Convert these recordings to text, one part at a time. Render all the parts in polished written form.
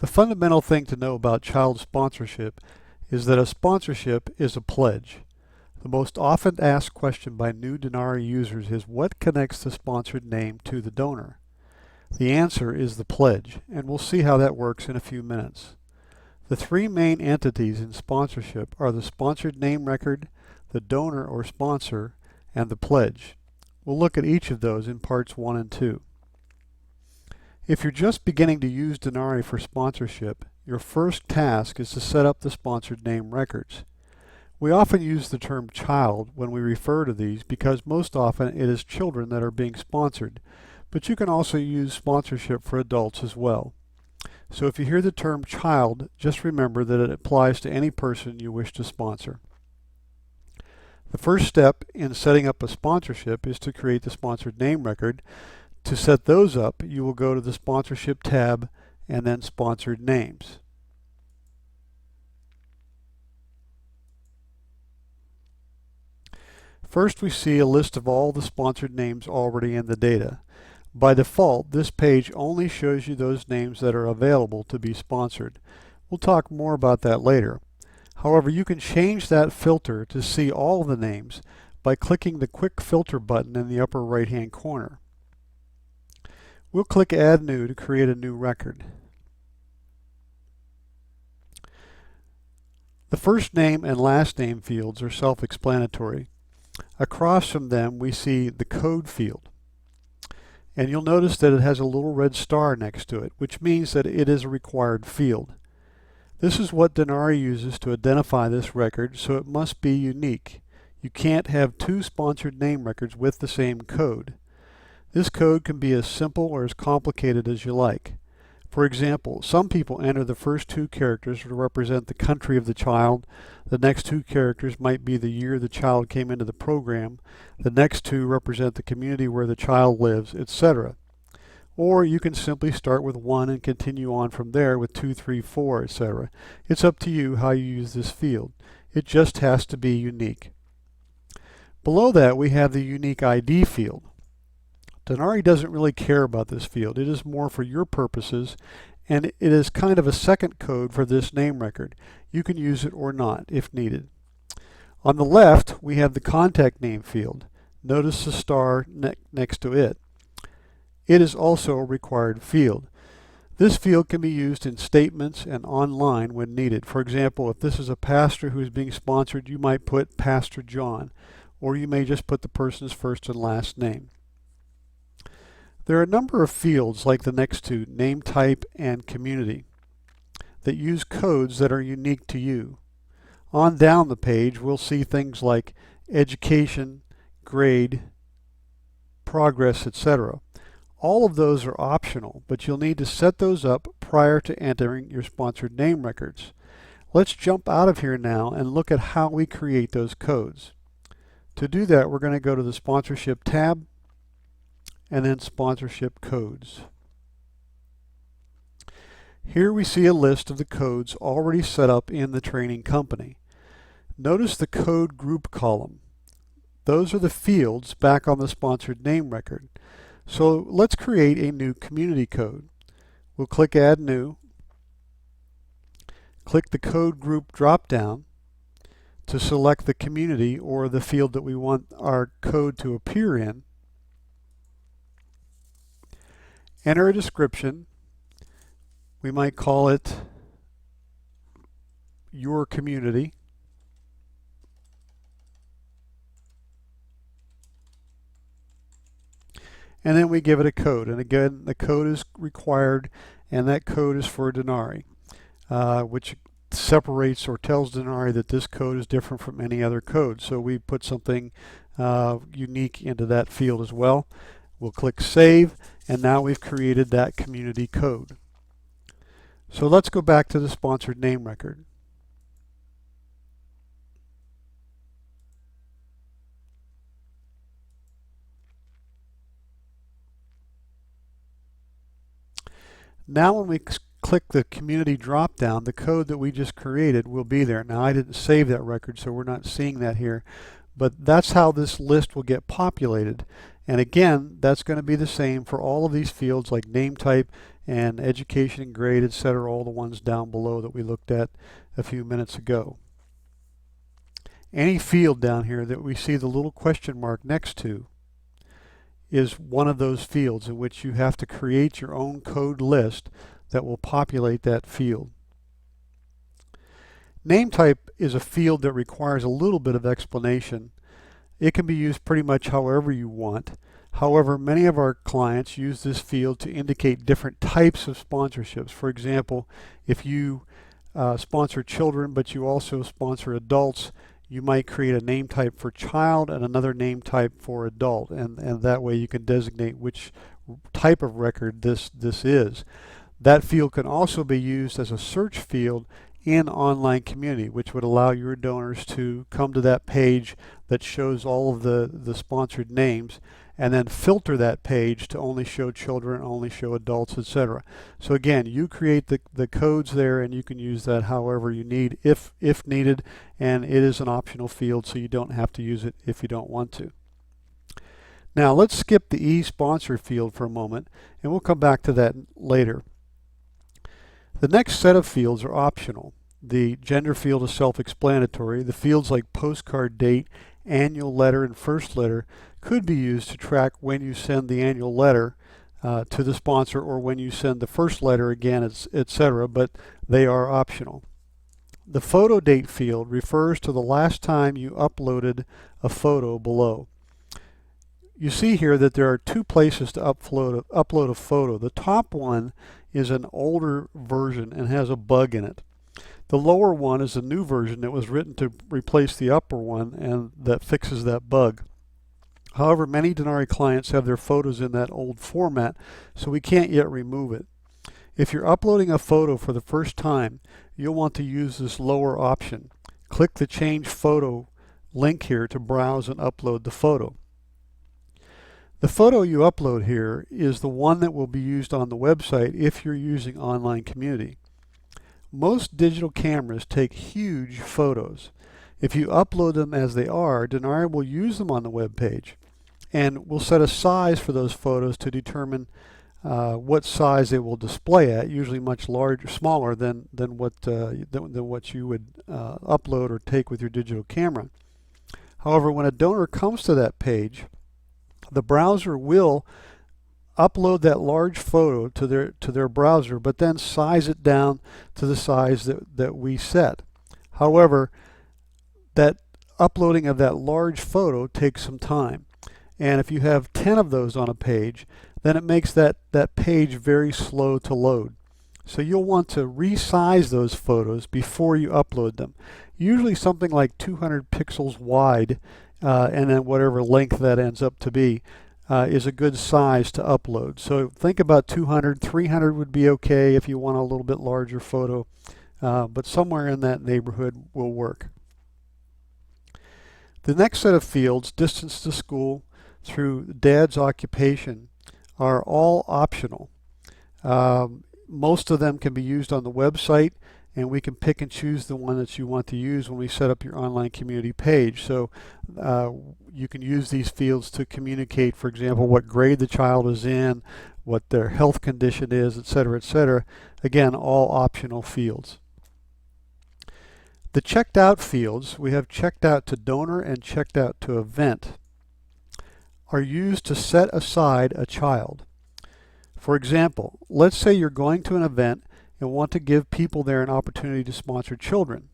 The fundamental thing to know about child sponsorship is that a sponsorship is a pledge. The most often asked question by new Denari users is what connects the sponsored name to the donor? The answer is the pledge, and we'll see how that works in a few minutes. The three main entities in sponsorship are the sponsored name record, the donor or sponsor, and the pledge. We'll look at each of those in parts 1 and 2. If you're just beginning to use Denari for sponsorship, your first task is to set up the sponsored name records. We often use the term child when we refer to these because most often it is children that are being sponsored, but you can also use sponsorship for adults as well. So if you hear the term child, just remember that it applies to any person you wish to sponsor. The first step in setting up a sponsorship is to create the sponsored name record. To set those up, you will go to the Sponsorship tab and then Sponsored Names. First, we see a list of all the sponsored names already in the data. By default, this page only shows you those names that are available to be sponsored. We'll talk more about that later. However, you can change that filter to see all the names by clicking the Quick Filter button in the upper right-hand corner. We'll click Add New to create a new record. The first name and last name fields are self-explanatory. Across from them we see the code field. And you'll notice that it has a little red star next to it, which means that it is a required field. This is what Denari uses to identify this record, so it must be unique. You can't have two sponsored name records with the same code. This code can be as simple or as complicated as you like. For example, some people enter the first two characters to represent the country of the child. The next two characters might be the year the child came into the program. The next two represent the community where the child lives, etc. Or you can simply start with 1 and continue on from there with 2, 3, 4, etc. It's up to you how you use this field. It just has to be unique. Below that we have the Unique ID field. Denari doesn't really care about this field. It is more for your purposes, and it is kind of a second code for this name record. You can use it or not if needed. On the left, we have the Contact Name field. Notice the star next to it. It is also a required field. This field can be used in statements and online when needed. For example, if this is a pastor who is being sponsored, you might put Pastor John, or you may just put the person's first and last name. There are a number of fields like the next two, name type and community, that use codes that are unique to you. On down the page, we'll see things like education, grade, progress, etc. All of those are optional, but you'll need to set those up prior to entering your sponsored name records. Let's jump out of here now and look at how we create those codes. To do that, we're going to go to the Sponsorship tab and then Sponsorship Codes. Here we see a list of the codes already set up in the training company. Notice the code group column. Those are the fields back on the sponsored name record. So let's create a new community code. We'll click Add New, click the Code Group drop-down to select the community or the field that we want our code to appear in. Enter a description. We might call it Your Community. And then we give it a code. And again, the code is required, and that code is for Denari, which separates or tells Denari that this code is different from any other code. So we put something unique into that field as well. We'll click Save, and now we've created that community code. So let's go back to the sponsored name record. Now when we click the community drop-down, the code that we just created will be there. Now I didn't save that record, so we're not seeing that here, but that's how this list will get populated. And again, that's going to be the same for all of these fields like name type and education and grade, etc., all the ones down below that we looked at a few minutes ago. Any field down here that we see the little question mark next to is one of those fields in which you have to create your own code list that will populate that field. Name type is a field that requires a little bit of explanation. It can be used pretty much however you want. However, many of our clients use this field to indicate different types of sponsorships. For example, if you sponsor children but you also sponsor adults, you might create a name type for child and another name type for adult, and that way you can designate which type of record this is. That field can also be used as a search field in online community, which would allow your donors to come to that page that shows all of the sponsored names and then filter that page to only show children, only show adults, etc. So again, you create the codes there and you can use that however you need if needed, and it is an optional field so you don't have to use it if you don't want to. Now let's skip the e-sponsor field for a moment and we'll come back to that later. The next set of fields are optional. The gender field is self-explanatory. The fields like postcard date, annual letter, and first letter could be used to track when you send the annual letter to the sponsor or when you send the first letter again, etc., but they are optional. The photo date field refers to the last time you uploaded a photo below. You see here that there are two places to upload a photo. The top one is an older version and has a bug in it. The lower one is a new version that was written to replace the upper one and that fixes that bug. However, many Denari clients have their photos in that old format, so we can't yet remove it. If you're uploading a photo for the first time, you'll want to use this lower option. Click the Change Photo link here to browse and upload the photo. The photo you upload here is the one that will be used on the website if you're using online community. Most digital cameras take huge photos. If you upload them as they are, Denari will use them on the web page, and we'll set a size for those photos to determine what size they will display at, usually much larger, smaller than what you would upload or take with your digital camera. However, when a donor comes to that page, the browser will upload that large photo to their browser, but then size it down to the size that we set. However, that uploading of that large photo takes some time, and if you have 10 of those on a page, then it makes that page very slow to load. So you'll want to resize those photos before you upload them. Usually something like 200 pixels wide, and then whatever length that ends up to be, is a good size to upload. So think about 200, 300 would be okay if you want a little bit larger photo, but somewhere in that neighborhood will work. The next set of fields, distance to school through dad's occupation, are all optional. Most of them can be used on the website, and we can pick and choose the one that you want to use when we set up your online community page. So you can use these fields to communicate, for example, what grade the child is in, what their health condition is, etc., etc. Again, all optional fields. The checked out fields, we have checked out to donor and checked out to event, are used to set aside a child. For example, let's say you're going to an event and want to give people there an opportunity to sponsor children.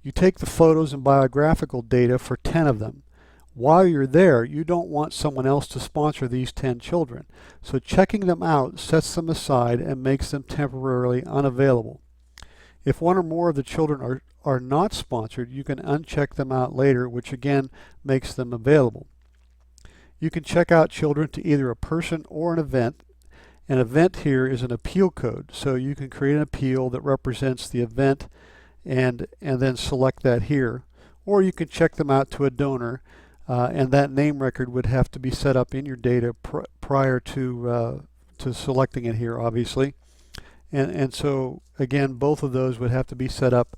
You take the photos and biographical data for 10 of them. While you're there, you don't want someone else to sponsor these 10 children. So checking them out sets them aside and makes them temporarily unavailable. If one or more of the children are not sponsored, you can uncheck them out later, which again makes them available. You can check out children to either a person or an event. An event here is an appeal code, so you can create an appeal that represents the event and then select that here. Or you can check them out to a donor, and that name record would have to be set up in your data prior to selecting it here, obviously. And so again, both of those would have to be set up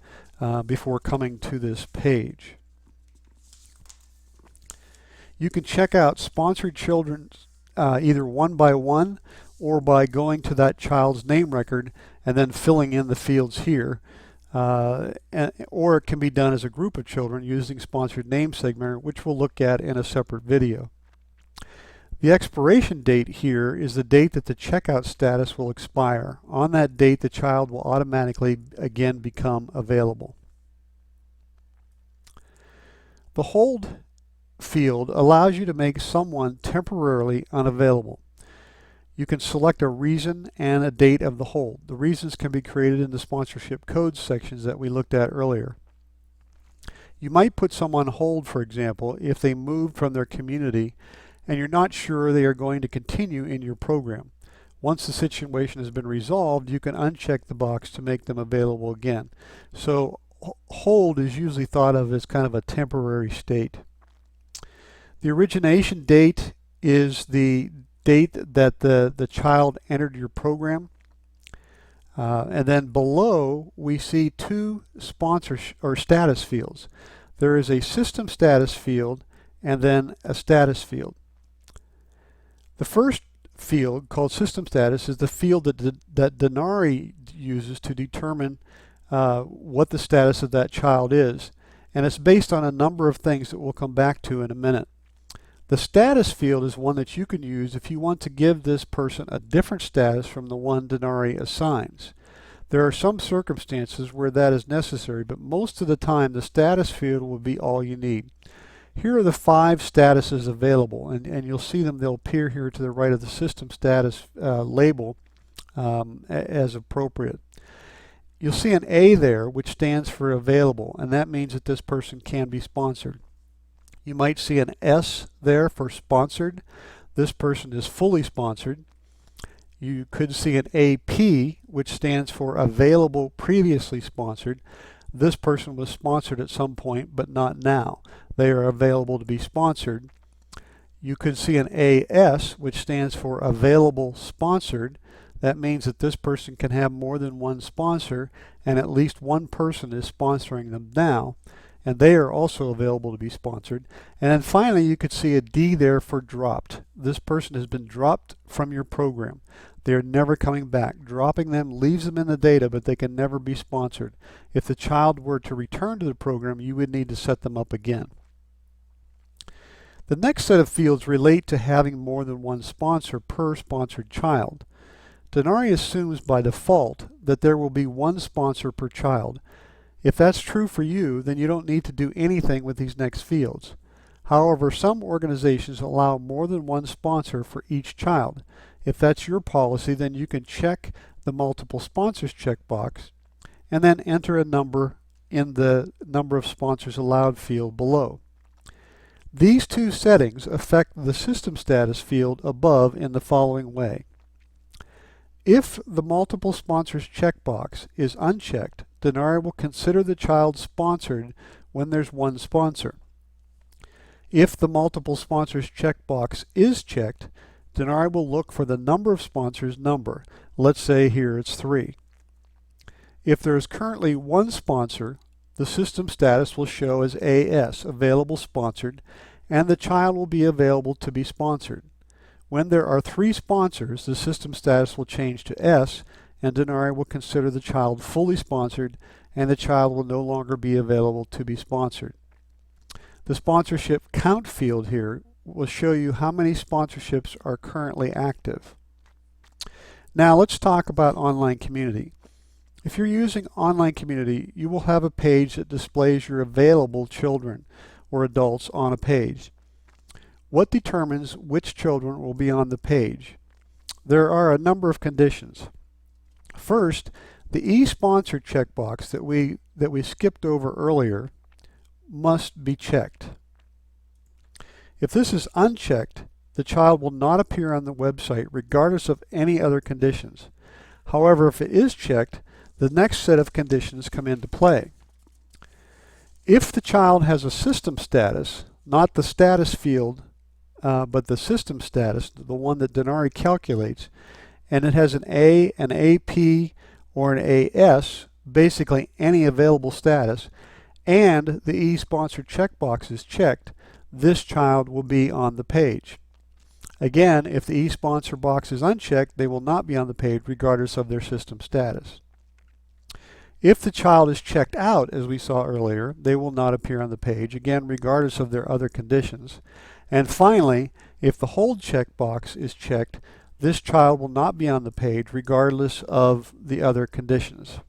before coming to this page. You can check out sponsored children either one by one or by going to that child's name record and then filling in the fields here. Or it can be done as a group of children using Sponsored Name Segmenter, which we'll look at in a separate video. The expiration date here is the date that the checkout status will expire. On that date, the child will automatically again become available. The hold field allows you to make someone temporarily unavailable. You can select a reason and a date of the hold. The reasons can be created in the sponsorship codes sections that we looked at earlier. You might put someone on hold, for example, if they moved from their community and you're not sure they are going to continue in your program. Once the situation has been resolved, you can uncheck the box to make them available again. So hold is usually thought of as kind of a temporary state. The origination date is the date that the child entered your program. And then below we see two sponsor or status fields. There is a system status field and then a status field. The first field, called system status, is the field that Denari uses to determine what the status of that child is, and it's based on a number of things that we'll come back to in a minute. The status field is one that you can use if you want to give this person a different status from the one Denari assigns. There are some circumstances where that is necessary, but most of the time the status field will be all you need. Here are the 5 statuses available, and you'll see them. They'll appear here to the right of the system status label as appropriate. You'll see an A there, which stands for available, and that means that this person can be sponsored. You might see an S there for sponsored. This person is fully sponsored. You could see an AP, which stands for available previously sponsored. This person was sponsored at some point, but not now. They are available to be sponsored. You could see an AS, which stands for available sponsored. That means that this person can have more than one sponsor, and at least one person is sponsoring them now, and they are also available to be sponsored. And then finally, you could see a D there for dropped. This person has been dropped from your program. They're never coming back. Dropping them leaves them in the data, but they can never be sponsored. If the child were to return to the program, you would need to set them up again. The next set of fields relate to having more than one sponsor per sponsored child. Denari assumes by default that there will be one sponsor per child. If that's true for you, then you don't need to do anything with these next fields. However, some organizations allow more than one sponsor for each child. If that's your policy, then you can check the multiple sponsors checkbox and then enter a number in the number of sponsors allowed field below. These two settings affect the system status field above in the following way. If the multiple sponsors checkbox is unchecked, Denari will consider the child sponsored when there's one sponsor. If the multiple sponsors checkbox is checked, Denari will look for the number of sponsors number. Let's say here it's 3. If there is currently one sponsor, the system status will show as AS, available sponsored, and the child will be available to be sponsored. When there are 3 sponsors, the system status will change to S, and Denari will consider the child fully sponsored, and the child will no longer be available to be sponsored. The sponsorship count field here will show you how many sponsorships are currently active. Now let's talk about Online Community. If you're using Online Community, you will have a page that displays your available children or adults on a page. What determines which children will be on the page? There are a number of conditions. First, the eSponsor checkbox that we skipped over earlier must be checked. If this is unchecked, the child will not appear on the website regardless of any other conditions. However, if it is checked, the next set of conditions come into play. If the child has a system status, not the status field, but the system status, the one that Denari calculates, and it has an A, an AP, or an AS, basically any available status, and the eSponsor checkbox is checked, this child will be on the page. Again, if the eSponsor box is unchecked, they will not be on the page regardless of their system status. If the child is checked out, as we saw earlier, they will not appear on the page, again regardless of their other conditions. And finally, if the hold checkbox is checked, this child will not be on the page regardless of the other conditions.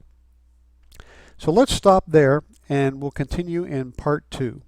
So let's stop there and we'll continue in part 2.